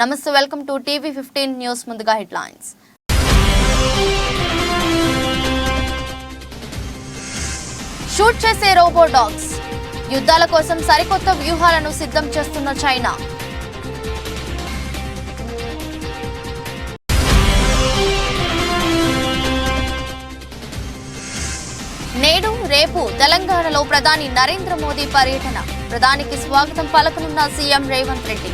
నమస్తే, welcome to TV 15 news. ముందుగా headlines. Shoot చేసే రోబో డాగ్స్, యుద్ధాల కోసం సరికొత్త వ్యూహాలను సిద్ధం చేస్తున్న చైనా. నేడు రేపు తెలంగాణలో ప్రధాని నరేంద్ర మోదీ పర్యటన. ప్రధానికి స్వాగతం పలకనున్న సీఎం రేవంత్ రెడ్డి.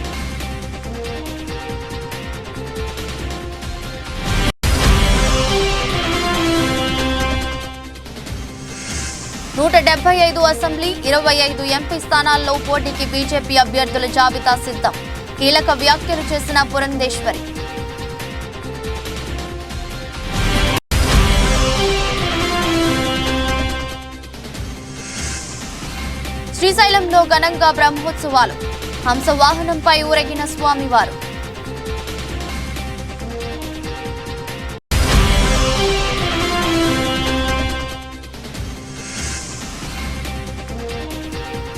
నూట 75 అసెంబ్లీ 25 ఎంపీ స్థానాల్లో పోటీకి బీజేపీ అభ్యర్థుల జాబితా సిద్ధం. కీలక వ్యాఖ్యలు చేసిన పురంధేశ్వరి. శ్రీశైలంలో ఘనంగా బ్రహ్మోత్సవాలు. హంసవాహనంపై ఊరేగిన స్వామివారు.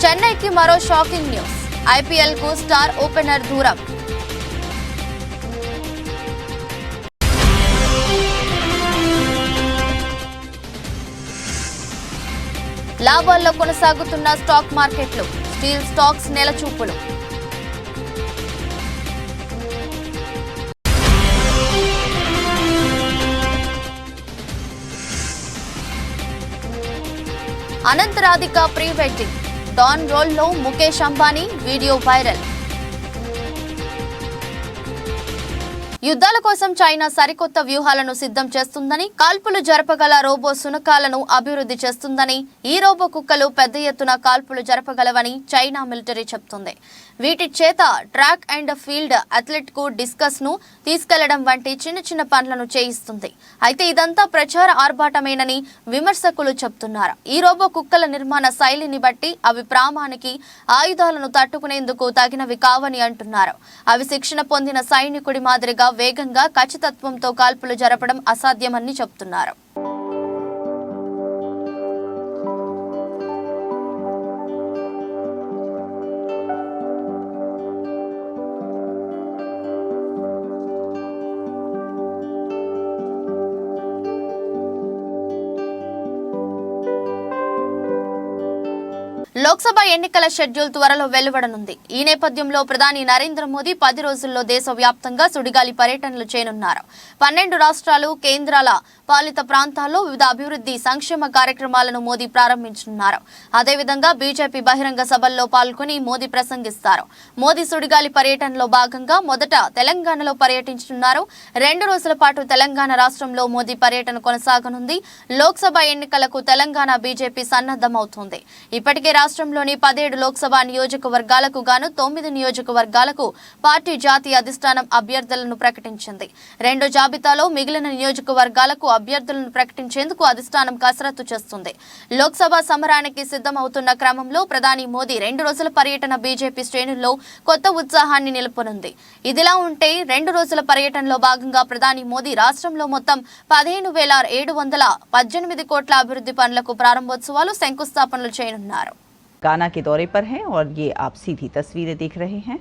చెన్నైకి మరో షాకింగ్ న్యూస్. ఐపీఎల్ కు స్టార్ ఓపెనర్ దూరం. లాభాల్లో కొనసాగుతున్న స్టాక్ మార్కెట్లు. స్టీల్ స్టాక్స్ నెలచూపులు. Anant Radhika pre wedding. Don role లో ముఖేష్ అంబానీ వీడియో వైరల్. యుద్ధాల కోసం చైనా సరికొత్త వ్యూహాలను సిద్ధం చేస్తుందని, కాల్పులు జరపగల రోబో సునకాలను అభివృద్ధి చేస్తుందని, ఈ రోబో కుక్కలు పెద్ద ఎత్తున కాల్పులు జరపగలవని చైనా మిలిటరీ చెబుతుంది. వీటి చేత ట్రాక్ అండ్ ఫీల్డ్ అథ్లెట్ కు డిస్కస్ ను తీసుకెళ్లడం వంటి చిన్న చిన్న పనులను చేయిస్తుంది. అయితే ఇదంతా ప్రచార ఆర్భాటమేనని విమర్శకులు చెబుతున్నారు. ఈ రోబో కుక్కల నిర్మాణ శైలిని బట్టి అవి ప్రామాణికి ఆయుధాలను తట్టుకునేందుకు తగినవి కావని అంటున్నారు. అవి శిక్షణ పొందిన సైనికుడి మాదిరిగా వేగంగా ఖచ్చితత్వంతో కాల్పులు జరపడం అసాధ్యమని చెబుతున్నారు. లోక్సభ ఎన్నికల షెడ్యూల్ త్వరలో వెలువడనుంది. ఈ నేపథ్యంలో ప్రధాని నరేంద్ర మోదీ 10 రోజుల్లో దేశవ్యాప్తంగా సుడిగాలి పర్యటనలు చేయనున్నారు. 12 రాష్ట్రాలు, కేంద్రాల పాలిత ప్రాంతాల్లో వివిధ అభివృద్ధి సంక్షేమ కార్యక్రమాలను మోదీ ప్రారంభించనున్నారు. అదేవిధంగా బీజేపీ బహిరంగ సభల్లో పాల్గొని మోదీ ప్రసంగిస్తారు. మోదీ సుడిగాలి పర్యటనలో భాగంగా మొదట తెలంగాణలో పర్యటించనున్నారు. 2 రోజుల పాటు తెలంగాణ రాష్ట్రంలో మోదీ పర్యటన కొనసాగనుంది. లోక్సభ ఎన్నికలకు తెలంగాణ బీజేపీ సన్నద్ధమవుతోంది. ఇప్పటికే రాష్ట్రంలోని 17 లోక్సభ నియోజకవర్గాలకు గాను 9 నియోజకవర్గాలకు పార్టీ జాతీయ అధిష్టానం అభ్యర్థులను ప్రకటించింది. రెండో జాబితాలో మిగిలిన నియోజకవర్గాలకు అభ్యర్థులను ప్రకటించేందుకు అధిష్టానం కసరత్తు చేస్తుంది. లోక్సభ సమరానికి సిద్ధమవుతున్న క్రమంలో ప్రధాని మోదీ 2 రోజుల పర్యటన బీజేపీ శ్రేణుల్లో కొత్త ఉత్సాహాన్ని నిలుపునుంది. ఇదిలా ఉంటే 2 రోజుల పర్యటనలో భాగంగా ప్రధాని మోదీ రాష్ట్రంలో మొత్తం 15,718 కోట్ల అభివృద్ధి పనులకు ప్రారంభోత్సవాలు, శంకుస్థాపనలు చేయనున్నారు. तेलंगाना के दौरे पर हैं और ये आप सीधी तस्वीरें देख रहे हैं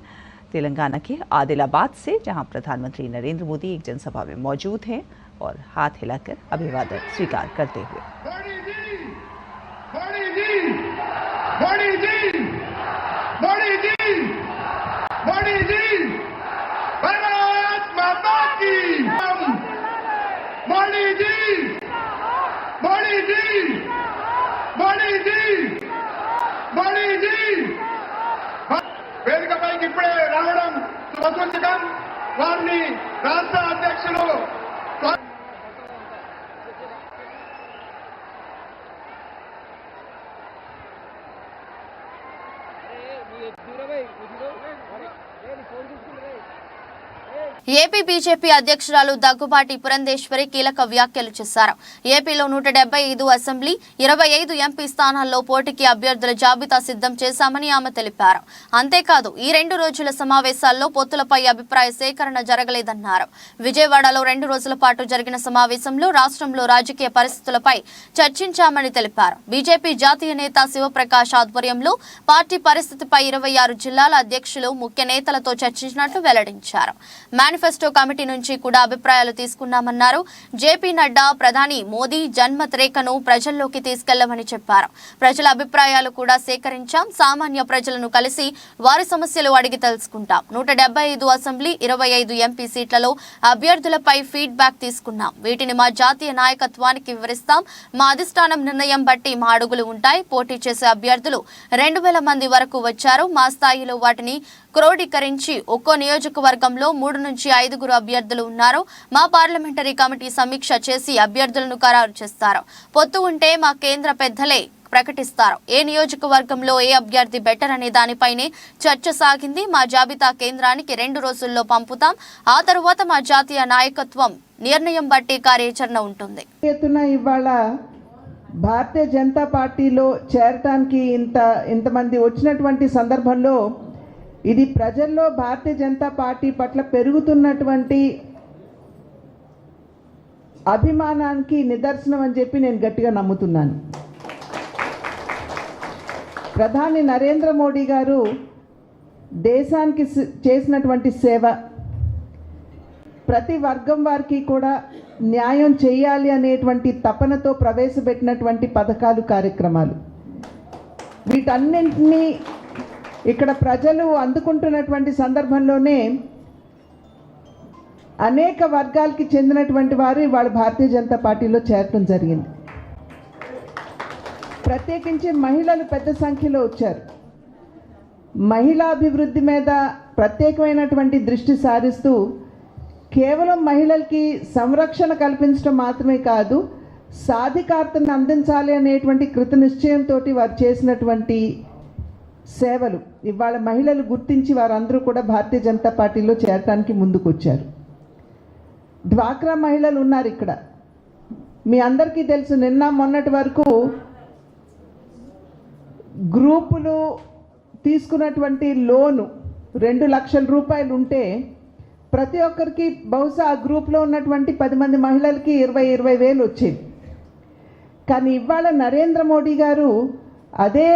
तेलंगाना के आदिलाबाद से, जहां प्रधानमंत्री नरेंद्र मोदी एक जनसभा में मौजूद हैं और हाथ हिलाकर अभिवादन स्वीकार करते हुए। వేదికపైకి ఇప్పుడే రావడం శుభసూచకం. వారిని రాష్ట్ర అధ్యక్షులు ఏపీ బీజేపీ అధ్యక్షురాలు దగ్గుబాటి పురంధేశ్వరి కీలక వ్యాఖ్యలు చేశారు. ఏపీలో 175 అసెంబ్లీ 25 ఎంపీ స్థానాల్లో పోటీకి అభ్యర్థుల జాబితా సిద్ధం చేశామని ఆమె తెలిపారు. అంతేకాదు ఈ 2 రోజుల సమావేశాల్లో పొత్తులపై అభిప్రాయ సేకరణ జరగలేదన్నారు. విజయవాడలో 2 రోజుల పాటు జరిగిన సమావేశంలో రాష్ట్రంలో రాజకీయ పరిస్థితులపై చర్చించామని తెలిపారు. బీజేపీ జాతీయ నేత శివప్రకాష్ ఆధ్వర్యంలో పార్టీ పరిస్థితిపై 26 జిల్లాల అధ్యక్షులు ముఖ్య నేతలతో చర్చించినట్లు వెల్లడించారు. మేనిఫెస్టో కమిటీ నుంచి కూడా అభిప్రాయాలు తీసుకున్నామన్నారు. జేపీ నడ్డా ప్రధాని మోదీ జన్మత్ రేఖను ప్రజల్లోకి తీసుకెళ్లమని చెప్పారు. ప్రజల అభిప్రాయాలు కూడా సేకరించాం. సామాన్య ప్రజలను కలిసి వారి సమస్యలు అడిగి తెలుసుకుంటాం. 175 అసెంబ్లీ 25 ఎంపీ సీట్లలో అభ్యర్థులపై ఫీడ్బ్యాక్ తీసుకున్నాం. వీటిని మా జాతీయ నాయకత్వానికి వివరిస్తాం. మా అధిష్టానం నిర్ణయం బట్టి మా అడుగులు ఉంటాయి. పోటీ చేసే అభ్యర్థులు 2000 మంది వరకు వచ్చారు. మా స్థాయిలో వాటిని క్రోడీకరించి ఒక్కో నియోజకవర్గంలో 3 నుంచి 5 అభ్యర్థులు ఉన్నారు. మా పార్లమెంటరీ కమిటీ సమీక్ష చేసి అభ్యర్థులను ఖరారు చేస్తారు. పొత్తు ఉంటే మా కేంద్ర పెద్దలే ప్రకటిస్తారు. ఏ నియోజకవర్గంలో ఏ అభ్యర్థి బెటర్ అనే దానిపైనే చర్చ సాగింది. మా జాబితా కేంద్రానికి 2 రోజుల్లో పంపుతాం. ఆ తరువాత మా జాతీయ నాయకత్వం నిర్ణయం బట్టి కార్యాచరణ ఉంటుంది. ఇవాళ భారతీయ జనతా పార్టీలో చేరటానికి ఇంతమంది వచ్చినటువంటి సందర్భంలో ఇది ప్రజల్లో భారతీయ జనతా పార్టీ పట్ల పెరుగుతున్నటువంటి అభిమానానికి నిదర్శనం అని చెప్పి నేను గట్టిగా నమ్ముతున్నాను. ప్రధాని నరేంద్ర మోడీ గారు దేశానికి చేసినటువంటి సేవ, ప్రతి వర్గం వారికి కూడా న్యాయం చేయాలి అనేటువంటి తపనతో ప్రవేశపెట్టినటువంటి పథకాలు, కార్యక్రమాలు, వీటన్నింటినీ ఇక్కడ ప్రజలు అందుకుంటున్నటువంటి సందర్భంలోనే అనేక వర్గాలకి చెందినటువంటి వారు ఇవాళ భారతీయ జనతా పార్టీలో చేరటం జరిగింది. ప్రత్యేకించి మహిళలు పెద్ద సంఖ్యలో వచ్చారు. మహిళా అభివృద్ధి మీద ప్రత్యేకమైనటువంటి దృష్టి సారిస్తూ కేవలం మహిళలకి సంరక్షణ కల్పించడం మాత్రమే కాదు, సాధికారతను అందించాలి అనేటువంటి కృత నిశ్చయంతో వారు చేసినటువంటి సేవలు ఇవాళ మహిళలు గుర్తించి వారందరూ కూడా భారతీయ జనతా పార్టీలో చేరటానికి ముందుకు వచ్చారు. డ్వాక్రా మహిళలు ఉన్నారు ఇక్కడ. మీ అందరికీ తెలుసు, నిన్న మొన్నటి వరకు గ్రూపులు తీసుకున్నటువంటి లోను 2 లక్షల రూపాయలు ఉంటే ప్రతి ఒక్కరికి బహుశా ఆ గ్రూప్లో ఉన్నటువంటి 10 మంది మహిళలకి 20 వేలు వచ్చేది. కానీ ఇవాళ నరేంద్ర మోడీ గారు అదే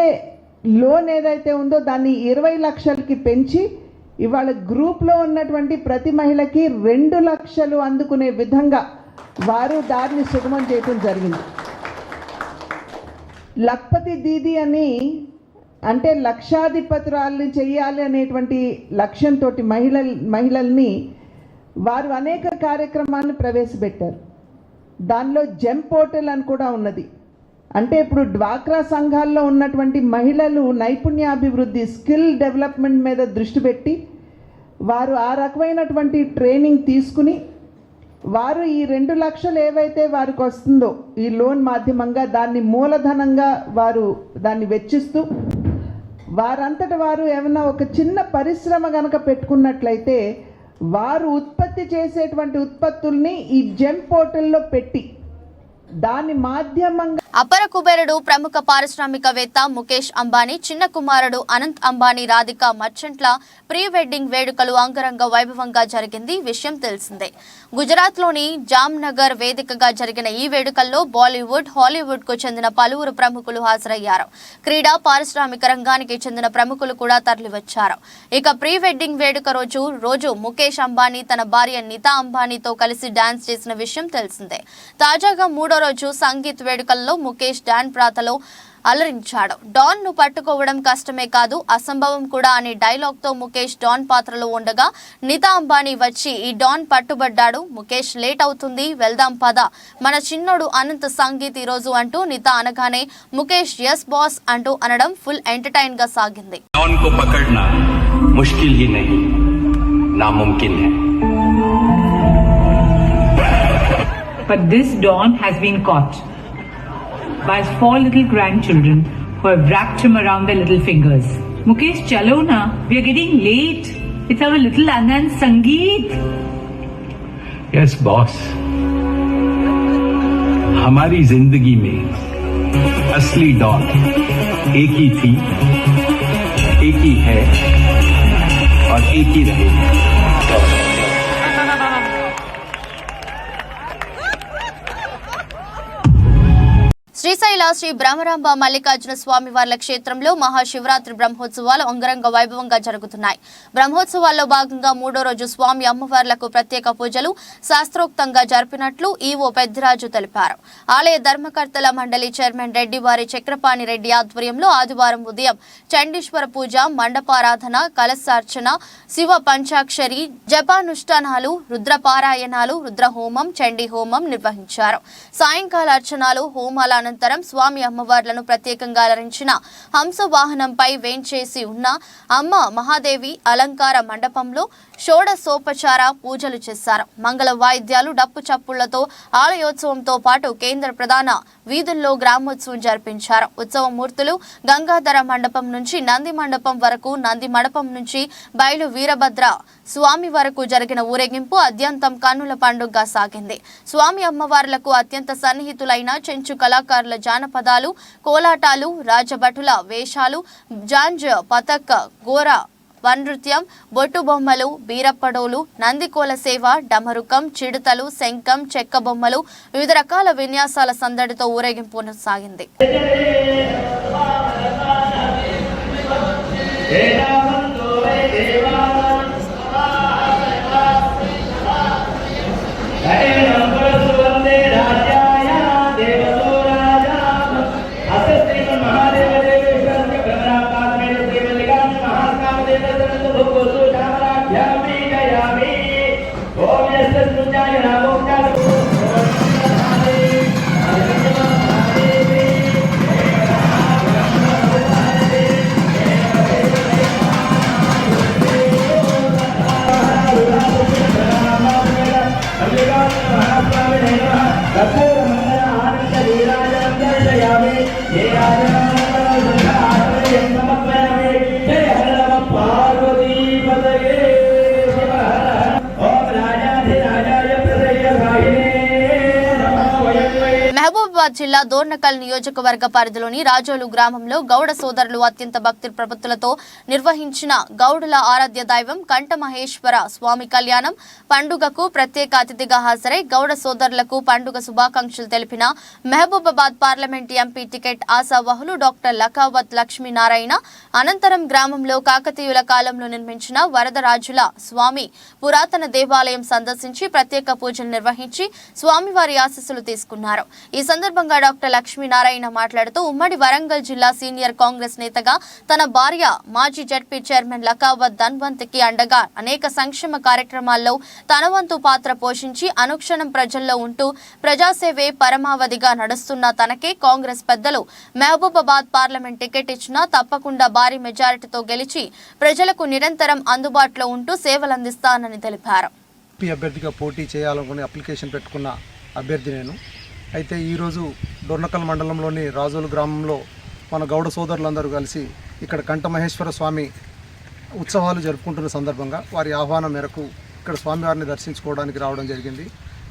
లోన్ ఏదైతే ఉందో దాన్ని 20 లక్షలకి పెంచి ఇవాళ గ్రూప్లో ఉన్నటువంటి ప్రతి మహిళకి 2 లక్షలు అందుకునే విధంగా వారు దారిని సుగమం చేయడం జరిగింది. లక్పతి దీది అని అంటే లక్షాధిపతురాల్ని చేయాలి అనేటువంటి లక్ష్యంతో మహిళల్ని వారు అనేక కార్యక్రమాలను ప్రవేశపెట్టారు. దానిలో జెమ్ పోర్టల్ అని కూడా ఉన్నది. అంటే ఇప్పుడు డ్వాక్రా సంఘాల్లో ఉన్నటువంటి మహిళలు నైపుణ్యాభివృద్ధి, స్కిల్ డెవలప్మెంట్ మీద దృష్టి పెట్టి వారు ఆ రకమైనటువంటి ట్రైనింగ్ తీసుకుని వారు ఈ 2 లక్షలు ఏవైతే వారికి వస్తుందో ఈ లోన్ మాధ్యమంగా దాన్ని మూలధనంగా వారు దాన్ని వెచ్చిస్తూ వారంతట వారు ఏమైనా ఒక చిన్న పరిశ్రమ గనక పెట్టుకున్నట్లయితే వారు ఉత్పత్తి చేసేటువంటి ఉత్పత్తుల్ని ఈ జెమ్ పోర్టల్లో పెట్టి దాని మాధ్యమంగా అపర కుబేరుడు ప్రముఖ పారిశ్రామికవేత్త ముఖేష్ అంబానీ చిన్న కుమారుడు అనంత్ అంబానీ రాధిక మర్చెంట్ల ప్రీ వెడ్డింగ్ వేడుకలు అంగరంగ వైభవంగా జరిగింది. విషయం తెలిసిందే. గుజరాత్ లోని జామ్నగర్ వేదికగా జరిగిన ఈ వేడుకల్లో బాలీవుడ్, హాలీవుడ్ కు చెందిన పలువురు ప్రముఖులు హాజరయ్యారు. క్రీడా, పారిశ్రామిక రంగానికి చెందిన ప్రముఖులు కూడా తరలివచ్చారు. ఇక ప్రీ వెడ్డింగ్ వేడుక రోజు ముఖేష్ అంబానీ తన భార్య నీతా అంబానీతో కలిసి డాన్స్ చేసిన విషయం తెలిసిందే. తాజాగా 3వ రోజు సంగీత్ వేడుకల్లో ముఖేష్ డాన్ ప్రాతలో అలరించాడు. డాన్ ను పట్టుకోవడం కష్టమే కాదు, అసంభవం కూడా అనే డైలాగ్ తో ముఖేష్ డాన్ పాత్రలో ఉండగా నీతా అంబానీ వచ్చి ఈ డాన్ పట్టుబడ్డాడు. ముఖేష్ లేట్ అవుతుంది, వెళ్దాం పద, మన చిన్నోడు అనంత్ సంగీత్ ఈ రోజు అంటూ నీతా అనగానే ముఖేష్ ఎస్ బాస్ అంటూ అనడం ఫుల్ ఎంటర్టైన్ గా సాగింది. డాన్ को पकड़ना मुश्किल ही नहीं, नामुमकिन है. But this Don has been caught by his 4 little grandchildren who have wrapped him around their little fingers. Mukesh, chalo na, we are getting late. It's our little Anand Sangeet. Yes boss, हमारी जिंदगी में असली don एक ही थी, एक ही है और एक ही रहेगी। శ్రీశైల శ్రీ బ్రహ్మరాంబ మల్లికార్జున స్వామి వార్ల క్షేత్రంలో మహాశివరాత్రి బ్రహ్మోత్సవాలు అంగరంగ వైభవంగా జరుగుతున్నాయి. బ్రహ్మోత్సవాల్లో భాగంగా 3వ రోజు స్వామి అమ్మవార్లకు ప్రత్యేక పూజలు శాస్త్రోక్తంగా జరిపినట్లు ఈవో పెద్దిరాజు తెలిపారు. ఆలయ ధర్మకర్తల మండలి చైర్మన్ రెడ్డివారి చక్రపాణి రెడ్డి ఆధ్వర్యంలో ఆదివారం ఉదయం చండీశ్వర పూజ, మండపారాధన, కలశార్చన, శివ పంచాక్షరి జపానుష్ఠానాలు, రుద్రపారాయణాలు, రుద్రహోమం, చండీ హోమం నిర్వహించారు. సాయంకాల అర్చనాలు, హోమాల అనంతరం స్వామి అమ్మవార్లను ప్రత్యేకంగా అలరించిన హంస వాహనంపై వేంచేసి ఉన్న అమ్మ మహాదేవి అలంకార మండపంలో షోడశోపచార పూజలు చేశారు. మంగళ వాయిద్యాలు, డప్పు చప్పుళ్లతో ఆలయోత్సవంతో పాటు కేంద్ర ప్రధాన వీధుల్లో గ్రామోత్సవం జరిపించారు. ఉత్సవ మూర్తులు గంగాధర మండపం నుంచి నంది మండపం వరకు, నంది మండపం నుంచి బయలు వీరభద్ర స్వామి వరకు జరిగిన ఊరేగింపు అత్యంతం కన్నుల పండుగగా సాగింది. స్వామి అమ్మవార్లకు అత్యంత సన్నిహితులైన చెంచు కళాకారుల జానపదాలు, కోలాటాలు, రాజభటుల వేషాలు, జాంజ్, పతక్, గోర వనృత్యం, బొట్టు బొమ్మలు, బీరప్పడోలు, నందికోల సేవ, డమరుకం, చిడుతలు, శంఖం, చెక్క బొమ్మలు, వివిధ రకాల విన్యాసాల సందడితో ఊరేగింపు సాగింది. మహబూబాబాద్ జిల్లా దోర్నకల్ నియోజకవర్గ పరిధిలోని రాజోలు గ్రామంలో గౌడ సోదరులు అత్యంత భక్తి ప్రపత్తులతో నిర్వహించిన గౌడుల ఆరాధ్య దైవం కంఠమహేశ్వర స్వామి కళ్యాణం పండుగకు ప్రత్యేక అతిథిగా హాజరై గౌడ సోదరులకు పండుగ శుభాకాంక్షలు తెలిపిన మహబూబాబాద్ పార్లమెంట్ ఎంపీ టికెట్ ఆశావహులు డాక్టర్ లకావత్ లక్ష్మీనారాయణ అనంతరం గ్రామంలో కాకతీయుల కాలంలో నిర్మించిన వరదరాజుల స్వామి పురాతన దేవాలయం సందర్శించి ప్రత్యేక పూజలు నిర్వహించి స్వామివారి ఆశీస్సులు తీసుకున్నారు. ఈ సందర్భంగా డాక్టర్ లక్ష్మీనారాయణ మాట్లాడుతూ ఉమ్మడి వరంగల్ జిల్లా సీనియర్ కాంగ్రెస్ నేతగా తన భార్య మాజీ జడ్పీ చైర్మన్ లకావత్ ధన్వంత్కి అండగా అనేక సంక్షేమ కార్యక్రమాల్లో తన వంతు పాత్ర పోషించి అనుక్షణం ప్రజల్లో ఉంటూ ప్రజాసేవే పరమావధిగా నడుస్తున్న తనకే కాంగ్రెస్ పెద్దలు మహబూబాబాద్ పార్లమెంట్ టికెట్ ఇచ్చినా తప్పకుండా భారీ మెజారిటీతో గెలిచి ప్రజలకు నిరంతరం అందుబాటులో ఉంటూ సేవలందిస్తానని తెలిపారు. అభ్యర్థిగా పోటీ చేయాలనుకుని అప్లికేషన్ పెట్టుకున్న అభ్యర్థి నేను. అయితే ఈరోజు దొర్నకల్ మండలంలోని రాజోలు గ్రామంలో మన గౌడ సోదరులందరూ కలిసి ఇక్కడ కంఠమహేశ్వర స్వామి ఉత్సవాలు జరుపుకుంటున్న సందర్భంగా వారి ఆహ్వానం మేరకు ఇక్కడ స్వామివారిని దర్శించుకోవడానికి రావడం జరిగింది.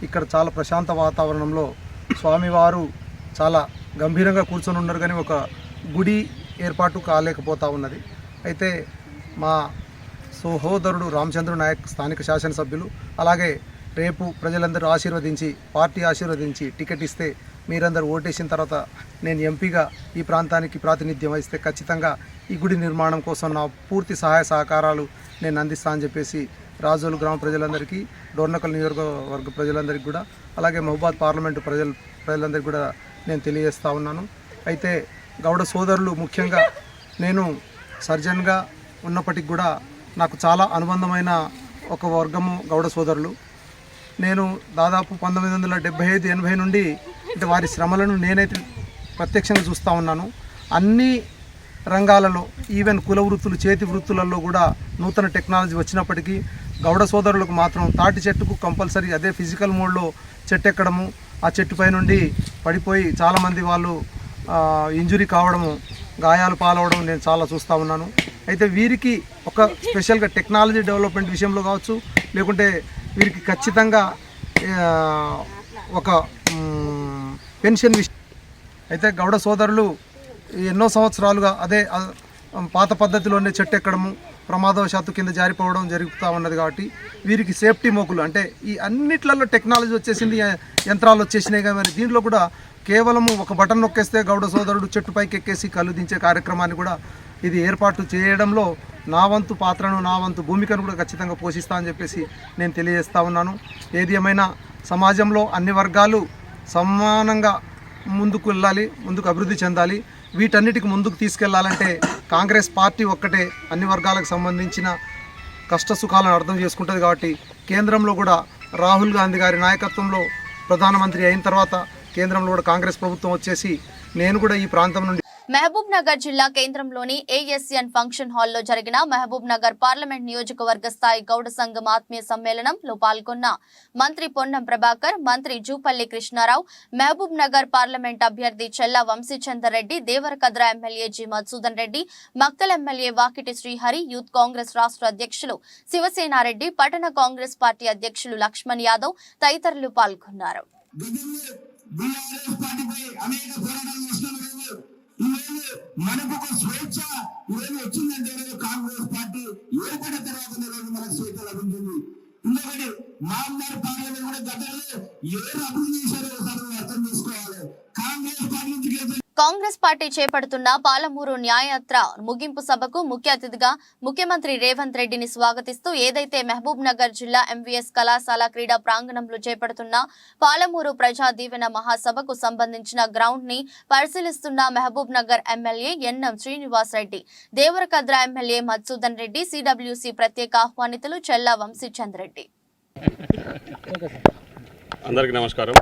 ఇక్కడ చాలా ప్రశాంత వాతావరణంలో స్వామివారు చాలా గంభీరంగా కూర్చొని ఉన్నారు, కానీ ఒక గుడి ఏర్పాటు కాలేకపోతూ ఉన్నది. అయితే మా సహోదరుడు రామచంద్ర నాయక్ స్థానిక శాసనసభ్యులు అలాగే రేపు ప్రజలందరూ ఆశీర్వదించి పార్టీ ఆశీర్వదించి టికెట్ ఇస్తే మీరందరూ ఓటేసిన తర్వాత నేను ఎంపీగా ఈ ప్రాంతానికి ప్రాతినిధ్యం వహిస్తే ఖచ్చితంగా ఈ గుడి నిర్మాణం కోసం నా పూర్తి సహాయ సహకారాలు నేను అందిస్తా అని చెప్పేసి రాజోలు గ్రామ ప్రజలందరికీ, డోర్నకల్ నియోజకవర్గ ప్రజలందరికీ కూడా అలాగే మహబూబాబాద్ పార్లమెంటు ప్రజలందరికీ కూడా నేను తెలియజేస్తూ ఉన్నాను. అయితే గౌడ సోదరులు ముఖ్యంగా నేను సర్జన్గా ఉన్నప్పటికి కూడా నాకు చాలా అనుబంధమైన ఒక వర్గము గౌడ సోదరులు. నేను దాదాపు 1975-80 నుండి అంటే వారి శ్రమలను నేనైతే ప్రత్యక్షంగా చూస్తూ ఉన్నాను. అన్ని రంగాలలో ఈవెన్ కుల వృత్తులు, చేతి వృత్తులలో కూడా నూతన టెక్నాలజీ వచ్చినప్పటికీ గౌడ సోదరులకు మాత్రం తాటి చెట్టుకు కంపల్సరీ అదే ఫిజికల్ మోడ్లో చెట్టు ఎక్కడము, ఆ చెట్టుపై నుండి పడిపోయి చాలామంది వాళ్ళు ఇంజురీ కావడము, గాయాలు పాలవడం నేను చాలా చూస్తూ ఉన్నాను. అయితే వీరికి ఒక స్పెషల్గా టెక్నాలజీ డెవలప్మెంట్ విషయంలో కావచ్చు, లేకుంటే వీరికి ఖచ్చితంగా ఒక పెన్షన్ విషయం అయితే గౌడ సోదరులు ఎన్నో సంవత్సరాలుగా అదే పాత పద్ధతిలోనే చెట్టు ఎక్కడము, ప్రమాదవశాత్తు కింద జారిపోవడం జరుగుతూ ఉన్నది. కాబట్టి వీరికి సేఫ్టీ మోకులు అంటే ఈ అన్నిట్లలో టెక్నాలజీ వచ్చేసింది, యంత్రాలు వచ్చేసినాయి. కానీ మరి దీంట్లో కూడా కేవలము ఒక బటన్ నొక్కేస్తే గౌడ సోదరుడు చెట్టు పైకి ఎక్కేసి కళ్ళు దించే కార్యక్రమాన్ని కూడా ఇది ఏర్పాటు చేయడంలో నా వంతు పాత్రను, నా వంతు భూమికను కూడా ఖచ్చితంగా పోషిస్తా అని చెప్పేసి నేను తెలియజేస్తా ఉన్నాను. ఏది ఏమైనా సమాజంలో అన్ని వర్గాలు సమానంగా ముందుకు వెళ్ళాలి, ముందుకు అభివృద్ధి చెందాలి. వీటన్నిటికి ముందుకు తీసుకెళ్లాలంటే కాంగ్రెస్ పార్టీ ఒక్కటే అన్ని వర్గాలకు సంబంధించిన కష్ట సుఖాలను అర్థం చేసుకుంటుంది. కాబట్టి కేంద్రంలో కూడా రాహుల్ గాంధీ గారి నాయకత్వంలో ప్రధానమంత్రి అయిన తర్వాత కేంద్రంలో కూడా కాంగ్రెస్ ప్రభుత్వం వచ్చేసి నేను కూడా ఈ ప్రాంతం నుండి మహబూబ్ నగర్ జిల్లా కేంద్రంలోని ఏఎస్ఎన్ ఫంక్షన్ హాల్లో జరిగిన మహబూబ్ నగర్ పార్లమెంట్ నియోజకవర్గ స్థాయి గౌడ సంఘం ఆత్మీయ సమ్మేళనంలో పాల్గొన్న మంత్రి పొన్నం ప్రభాకర్, మంత్రి జూపల్లి కృష్ణారావు, మహబూబ్ నగర్ పార్లమెంట్ అభ్యర్థి Challa Vamshi Chand Reddy, Devarakadra MLA G Madhusudan Reddy, Makthal MLA Vakiti Srihari, youth Congress రాష్ట్ర అధ్యక్షులు శివసేనారెడ్డి, పట్టణ కాంగ్రెస్ పార్టీ అధ్యక్షులు లక్ష్మణ్ యాదవ్ తదితరులు పాల్గొన్నారు. మనకు ఒక స్వేచ్ఛ ఈరోజు వచ్చిందంటే కాంగ్రెస్ పార్టీ ఏర్పడిన తర్వాత మనకు స్వేచ్ఛ లభించింది. ఇంకొకటి మామూలు పార్లమెంట్ కూడా గతంలో ఎవరు అభివృద్ధి చేశారో ఒకసారి అర్థం చేసుకోవాలి. కాంగ్రెస్ పార్టీ నుంచి కాంగ్రెస్ పార్టీ చేపడుతున్న పాలమూరు న్యాయయాత్ర ముగింపు సభకు ముఖ్య అతిథిగా ముఖ్యమంత్రి రేవంత్ రెడ్డిని స్వాగతిస్తూ ఏదైతే మహబూబ్ నగర్ జిల్లా ఎంవీఎస్ కళాశాల క్రీడా ప్రాంగణంలో చేపడుతున్న పాలమూరు ప్రజా దీవెన మహాసభకు సంబంధించిన గ్రౌండ్ ని పరిశీలిస్తున్న Mahbubnagar MLA NM Srinivas Reddy, Devarakadra MLA Madhusudan Reddy, CWC ప్రత్యేక ఆహ్వానితులు చెల్లా వంశీచందర్ రెడ్డి. అందరికీ నమస్కారం.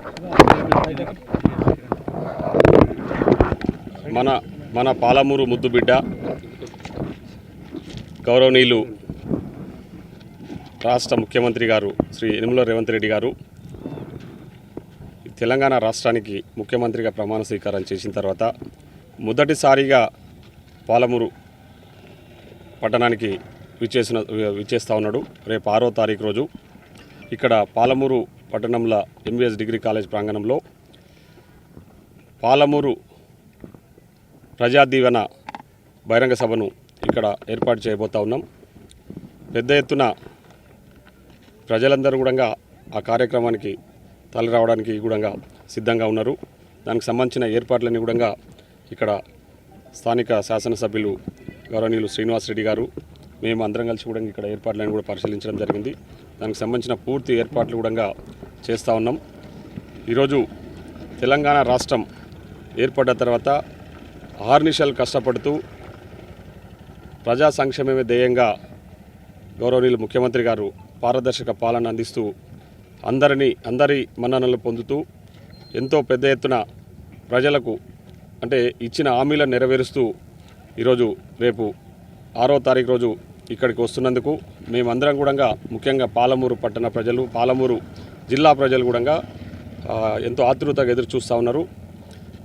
మన పాలమూరు ముద్దుబిడ్డ గౌరవనీయులు రాష్ట్ర ముఖ్యమంత్రి గారు శ్రీ యనమల రేవంత్ రెడ్డి గారు తెలంగాణ రాష్ట్రానికి ముఖ్యమంత్రిగా ప్రమాణ స్వీకారం చేసిన తర్వాత మొదటిసారిగా పాలమూరు పట్టణానికి విచ్చేస్తూ ఉన్నాడు. రేపు 6వ తారీఖు రోజు ఇక్కడ పాలమూరు పట్టణంలో ఎంవీఎస్ డిగ్రీ కాలేజ్ ప్రాంగణంలో పాలమూరు ప్రజా దీవెన బహిరంగ సభను ఇక్కడ ఏర్పాటు చేయబోతా ఉన్నాం. పెద్ద ఎత్తున ప్రజలందరూ కూడా ఆ కార్యక్రమానికి తరలి రావడానికి కూడా సిద్ధంగా ఉన్నారు. దానికి సంబంధించిన ఏర్పాట్లన్నీ కూడా ఇక్కడ స్థానిక శాసనసభ్యులు గౌరవనీయులు శ్రీనివాస్ రెడ్డి గారు మేము అందరం కలిసి కూడా ఇక్కడ ఏర్పాట్లను కూడా పరిశీలించడం జరిగింది. దానికి సంబంధించిన పూర్తి ఏర్పాట్లు కూడా చేస్తూ ఉన్నాం. ఈరోజు తెలంగాణ రాష్ట్రం ఏర్పడ్డ తర్వాత ఆర్నిషాలు కష్టపడుతూ ప్రజా సంక్షేమమే ధ్యేయంగా గౌరవనీయులు ముఖ్యమంత్రి గారు పారదర్శక పాలన అందిస్తూ అందరి మన్ననలు పొందుతూ ఎంతో పెద్ద ఎత్తున ప్రజలకు అంటే ఇచ్చిన హామీలను నెరవేరుస్తూ ఈరోజు రేపు 6వ తారీఖు రోజు ఇక్కడికి వస్తున్నందుకు మేమందరం కూడా ముఖ్యంగా పాలమూరు పట్టణ ప్రజలు, పాలమూరు జిల్లా ప్రజలు కూడా ఎంతో ఆతృతగా ఎదురు చూస్తూ ఉన్నారు.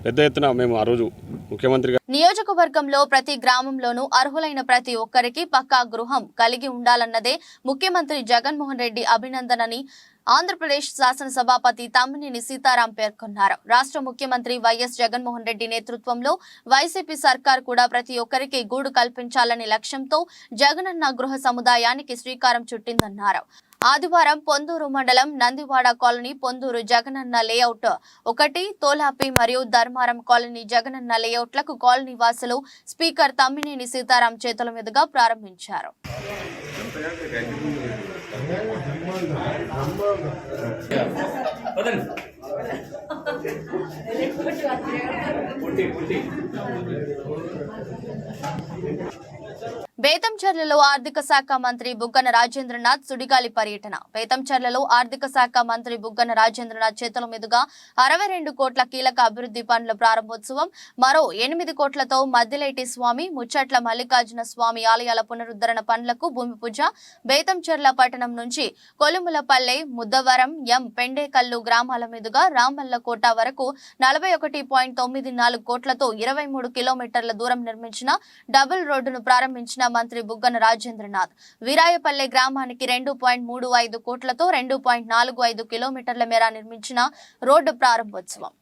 పెద్ద ఎత్తున మేము ఆ రోజు ముఖ్యమంత్రి నియోజకవర్గంలో ప్రతి గ్రామంలోనూ అర్హులైన ప్రతి ఒక్కరికి పక్కా గృహం కలిగి ఉండాలన్నదే ముఖ్యమంత్రి జగన్మోహన్ రెడ్డి అభినందనని ఆంధ్రప్రదేశ్ శాసనసభాపతి తమ్మినేని సీతారాం పేర్కొన్నారు. రాష్ట్ర ముఖ్యమంత్రి వైఎస్ జగన్మోహన్ రెడ్డి నేతృత్వంలో వైసీపీ సర్కార్ కూడా ప్రతి ఒక్కరికి గూడు కల్పించాలనే లక్ష్యంతో జగనన్న గృహ సముదాయానికి శ్రీకారం చుట్టిందన్నారు. ఆదివారం పొందూరు మండలం నందివాడ కాలనీ పొందూరు జగనన్న లేఅవుట్ 1, తోలాపి మరియు ధర్మారం కాలనీ జగనన్న లేఅవుట్లకు కాలనీ వాసులు స్పీకర్ తమ్మినేని సీతారాం చేతుల మీదుగా ప్రారంభించారు. బేతంచెర్లలో ఆర్థిక శాఖ మంత్రి బుగ్గన రాజేంద్రనాథ్ సుడిగాలి పర్యటన. బేతంచెర్లలో ఆర్థిక శాఖ మంత్రి బుగ్గన రాజేంద్రనాథ్ చేతుల మీదుగా 62 కోట్ల కీలక అభివృద్ధి పనుల ప్రారంభోత్సవం, మరో 8 కోట్లతో మద్దిలేటి స్వామి, ముచ్చట్ల మల్లికార్జున స్వామి ఆలయాల పునరుద్ధరణ పనులకు భూమి పూజ. బేతంచెర్ల పట్టణం నుంచి కొలుములపల్లె, ముద్దవరం, పెండేకల్లు గ్రామాల మీదుగా రామల్లకోట వరకు 41.94 కోట్లతో 23 కిలోమీటర్ల దూరం నిర్మించిన డబుల్ రోడ్డును ప్రారంభించిన మంత్రి బుగ్గన రాజేంద్రనాథ్ వీరాయపల్లె గ్రామానికి 2.35 కోట్లతో 2.45 కిలోమీటర్ల మేర నిర్మించిన రోడ్డు ప్రారంభోత్సవం.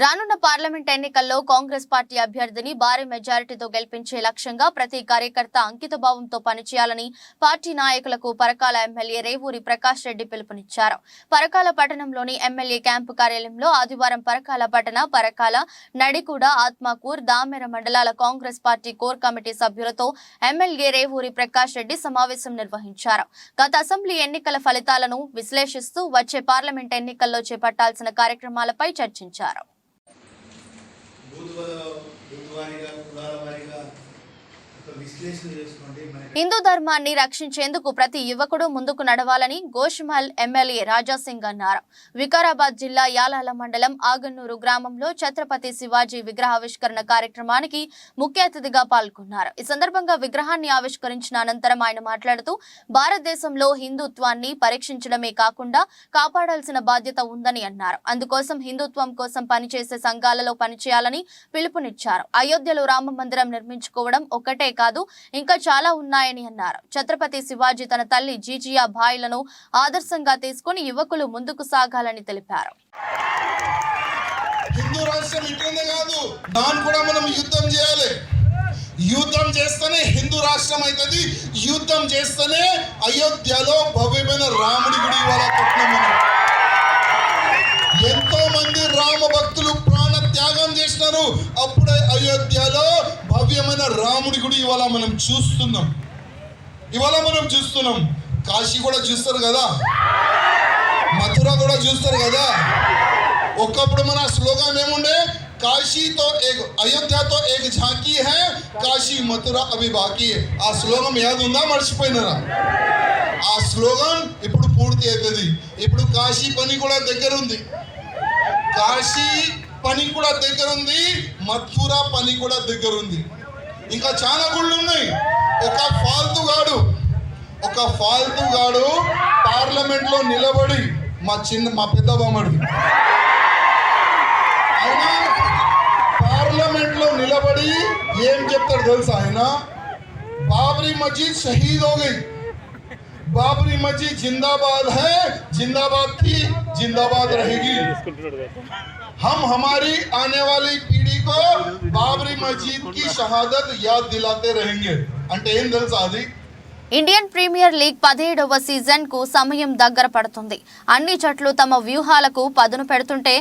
రానున్న పార్లమెంట్ ఎన్నికల్లో కాంగ్రెస్ పార్టీ అభ్యర్థిని భారీ మెజారిటీతో గెలిపించే లక్ష్యంగా ప్రతి కార్యకర్త అంకితభావంతో పనిచేయాలని పార్టీ నాయకులకు పరకాల ఎమ్మెల్యే రేవూరి ప్రకాష్ రెడ్డి పిలుపునిచ్చారు. పరకాల పట్టణంలోని ఎమ్మెల్యే క్యాంపు కార్యాలయంలో ఆదివారం పరకాల పట్టణ, పరకాల, నడికూడ, ఆత్మకూర్, దామెర మండలాల కాంగ్రెస్ పార్టీ కోర్ కమిటీ సభ్యులతో ఎమ్మెల్యే రేవూరి ప్రకాష్ రెడ్డి సమావేశం నిర్వహించారు. గత అసెంబ్లీ ఎన్నికల ఫలితాలను విశ్లేషిస్తూ వచ్చే పార్లమెంట్ ఎన్నికల్లో చేపట్టాల్సిన కార్యక్రమాలపై చర్చించారు. హిందూ ధర్మాన్ని రక్షించేందుకు ప్రతి యువకుడు ముందుకు నడవాలని గోషిమల్ ఎమ్మెల్యే రాజాసింగ్ అన్నారు. వికారాబాద్ జిల్లా యాలాల మండలం ఆగన్నూరు గ్రామంలో ఛత్రపతి శివాజీ విగ్రహావిష్కరణ కార్యక్రమానికి ముఖ్య అతిథిగా పాల్గొన్నారు. ఈ సందర్భంగా విగ్రహాన్ని ఆవిష్కరించిన అనంతరం ఆయన మాట్లాడుతూ భారతదేశంలో హిందుత్వాన్ని పరీక్షించడమే కాకుండా కాపాడాల్సిన బాధ్యత ఉందని అన్నారు. అందుకోసం హిందుత్వం కోసం పనిచేసే సంఘాలలో పనిచేయాలని పిలుపునిచ్చారు. అయోధ్యలో రామ మందిరం నిర్మించుకోవడం ఒక్కటే కాదు, ఇంకా చాలా ఉన్నాయని అన్నారు. ఛత్రపతి శివాజీ తన తల్లి జీజియా భాయ్లను ఆదర్శంగా తీసుకుని యువకులు ముందుకు సాగాలని తెలిపారు. హిందూ రాష్ట్రం ఇట్లనే కాదు, దాన్ని కూడా మనం యుద్ధం చేయాలి. యుద్ధం చేస్తేనే హిందూ రాష్ట్రం అవుతుంది. యుద్ధం చేస్తేనే అయోధ్యలో భవ్యమైన రాముడి గుడి ఇవాళ కట్టినాం. ఎంతో మంది రామ భక్తులు ప్రాణ త్యాగం చేసినారు. అప్పుడే అయోధ్యలో భవ్యమైన రాముడి గుడి ఇవాళ మనం చూస్తున్నాం. కాశీ కూడా చూస్తారు కదా, మథుర కూడా చూస్తారు కదా. ఒకప్పుడు మన స్లోగన్ ఏముండే, కాశీతో ఏక్ అయోధ్యతో ఏక్ ఝాకీ హై, కాశీ మథుర అభి బాకీ. ఆ స్లోగన్ యాద్ ఉందా, మర్చిపోయినారా? ఆ స్లోగన్ ఇప్పుడు పూర్తి అవుతుంది. ఇప్పుడు కాశీ పని కూడా దగ్గర ఉంది, మథురా పని కూడా దగ్గర ఉంది. ఇంకా చాలా గుళ్ళు ఉన్నాయి. ఒక ఫాల్తుగాడు పార్లమెంట్ లో నిలబడి మా పెద్ద బామ్మడి ఆయన పార్లమెంట్ లో నిలబడి ఏం చెప్తాడు తెలుసా? ఆయన బాబరీ మస్జిద్ షహీద్ హో గయి, बाबरी मस्जिद जिंदाबाद है, जिंदाबाद थी, जिंदाबाद रहेगी. हम हमारी आने वाली पीढ़ी को बाबरी मस्जिद की शहादत याद दिलाते रहेंगे. అంటే ఏం తెలుసా అది? ఇండియన్ ప్రీమియర్ లీగ్ 17వ సీజన్ కు సమయం దగ్గర పడుతుంది. అన్ని జట్లు తమ వ్యూహాలకు పదును పెడుతుంటే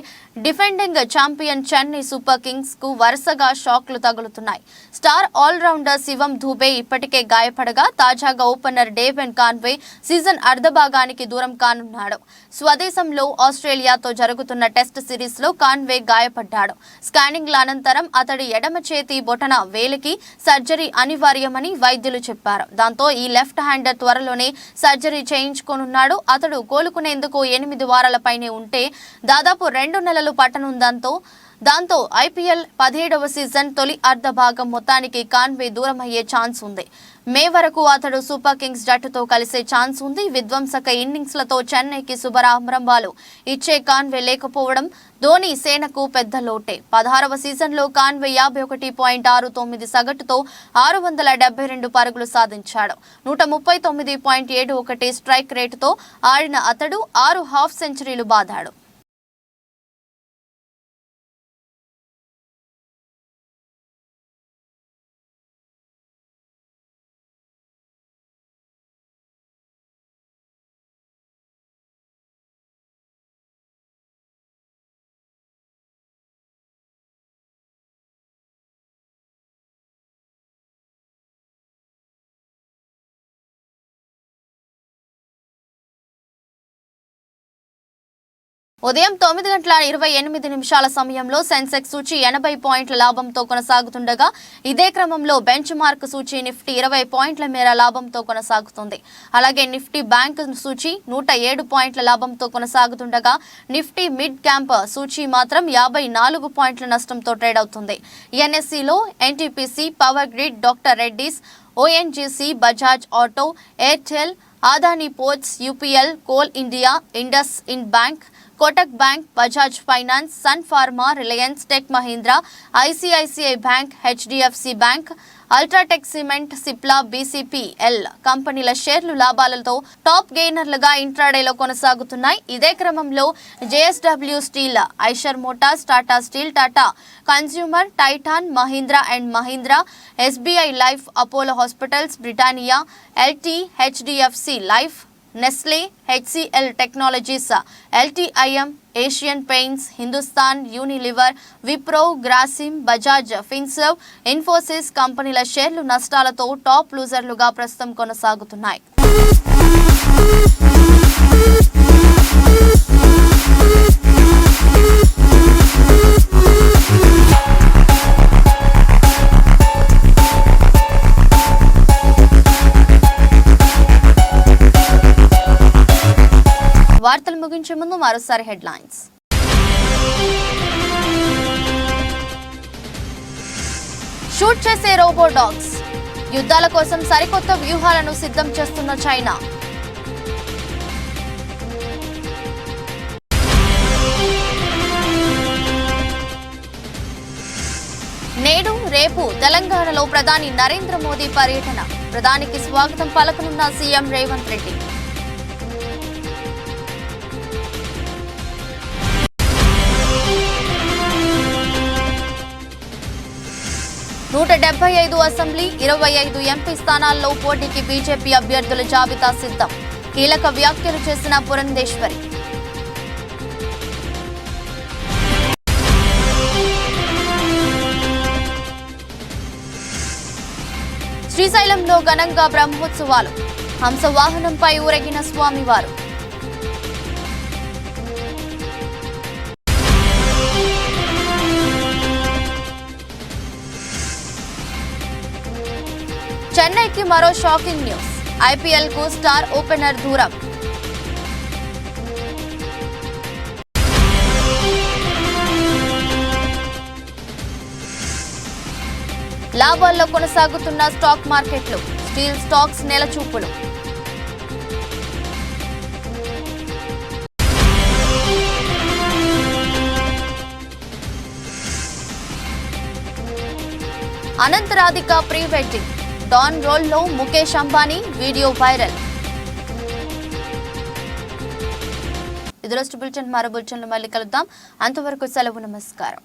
defending champion Chennai super Kings కు వరుసగా షాక్లు తగులుతున్నాయి. స్టార్ ఆల్రౌండర్ శివం దుబే ఇప్పటికే గాయపడగా తాజాగా ఓపెనర్ డేవెన్ కాన్వే సీజన్ అర్ధభాగానికి దూరం కానున్నాడు. స్వదేశంలో ఆస్ట్రేలియాతో జరుగుతున్న టెస్ట్ సిరీస్ లో కాన్వే గాయపడ్డాడు. స్కానింగ్ల అనంతరం అతడి ఎడమ చేతి బొటన వేలికి సర్జరీ అనివార్యమని వైద్యులు చెప్పారు. దాంతో ఈ లెఫ్ట్ హ్యాండర్ త్వరలోనే సర్జరీ చేయించుకోనున్నాడు. అతడు కోలుకునేందుకు 8 వారాల పైనే ఉంటే దాదాపు 2 నెలలు పట్టనుందంతో దాంతో ఐపీఎల్ 17వ సీజన్ తొలి అర్ధ భాగం మొత్తానికి కాన్వే దూరమయ్యే ఛాన్స్ ఉంది. మే వరకు అతడు సూపర్ కింగ్స్ జట్టుతో కలిసే ఛాన్స్ ఉంది. విధ్వంసక ఇన్నింగ్స్లతో చెన్నైకి శుభారంభాలు ఇచ్చే కాన్వే లేకపోవడం ధోని సేనకు పెద్ద లోటే. 16వ సీజన్లో కాన్వే 51.69 సగటుతో 672 పరుగులు సాధించాడు. 139.71 స్ట్రైక్ రేటుతో ఆడిన అతడు 6 హాఫ్ సెంచరీలు బాదాడు. ఉదయం 9:28 సమయంలో సెన్సెక్స్ సూచి 80 పాయింట్ల లాభంతో కొనసాగుతుండగా ఇదే క్రమంలో బెంచ్ మార్క్ సూచి నిఫ్టీ 20 పాయింట్ల మేర లాభంతో కొనసాగుతుంది. అలాగే నిఫ్టీ బ్యాంక్ సూచి 107 పాయింట్ల లాభంతో కొనసాగుతుండగా నిఫ్టీ మిడ్ క్యాంప్ సూచి మాత్రం 54 పాయింట్ల నష్టంతో ట్రేడ్ అవుతుంది. ఎన్ఎస్సిలో NTPC, power grid, doctor Reddy's, ONGC, Bajaj auto, Airtel, Adani ports, UPL, coal India, IndusInd bank, Kotak bank, Bajaj finance, Sun Pharma, Reliance, Tech Mahindra, ICICI bank, HDFC bank, UltraTech cement, Cipla, BCPL కంపెనీల షేర్లు లాభాలతో top గెయినర్లుగా ఇంట్రాడేలో కొనసాగుతున్నాయి. ఇదే క్రమంలో JSW steel, Eicher Motors, Tata steel, Tata consumer, Titan, Mahindra and Mahindra, SBI life, Apollo hospitals, Britannia, LT, HDFC life, Nestle, HCl technologies, LTIM, Asian paints, Hindustan Unilever, Wipro, Grasim, Bajaj Finserv, Infosys కంపెనీల షేర్లు నష్టాలతో టాప్ లూజర్లుగా ప్రస్తుతం కొనసాగుతున్నాయి. వార్తలు ముగించే ముందు మరోసారి హెడ్లైన్స్. షూట్ చేసే రోబో డాగ్స్, యుద్ధాల కోసం సరికొత్త వ్యూహాలను సిద్ధం చేస్తున్న చైనా. నేడు రేపు తెలంగాణలో ప్రధాని నరేంద్ర మోదీ పర్యటన, ప్రధానికి స్వాగతం పలకనున్న CM Revanth Reddy. 175 assembly, 25 MP స్థానాల్లో పోటీకి బీజేపీ అభ్యర్థుల జాబితా సిద్ధం. కీలక వ్యాఖ్యలు చేసిన పురంధేశ్వరి. శ్రీశైలంలో ఘనంగా బ్రహ్మోత్సవాలు, హంసవాహనంపై ఊరేగిన స్వామివారు. చెన్నైకి మరో షాకింగ్ న్యూస్, ఐపీఎల్ కు స్టార్ ఓపెనర్ దూరం. లాభాల్లో కొనసాగుతున్న స్టాక్ మార్కెట్లు, స్టీల్ స్టాక్స్ నెలచూపులు. Anant Radhika pre wedding, don role లో ముఖేష్ అంబానీ వీడియో వైరల్. ఇది రోజు బులెటిన్. మరో బులెటిన్లో మళ్ళీ కలుద్దాం. అంతవరకు సెలవు, నమస్కారం.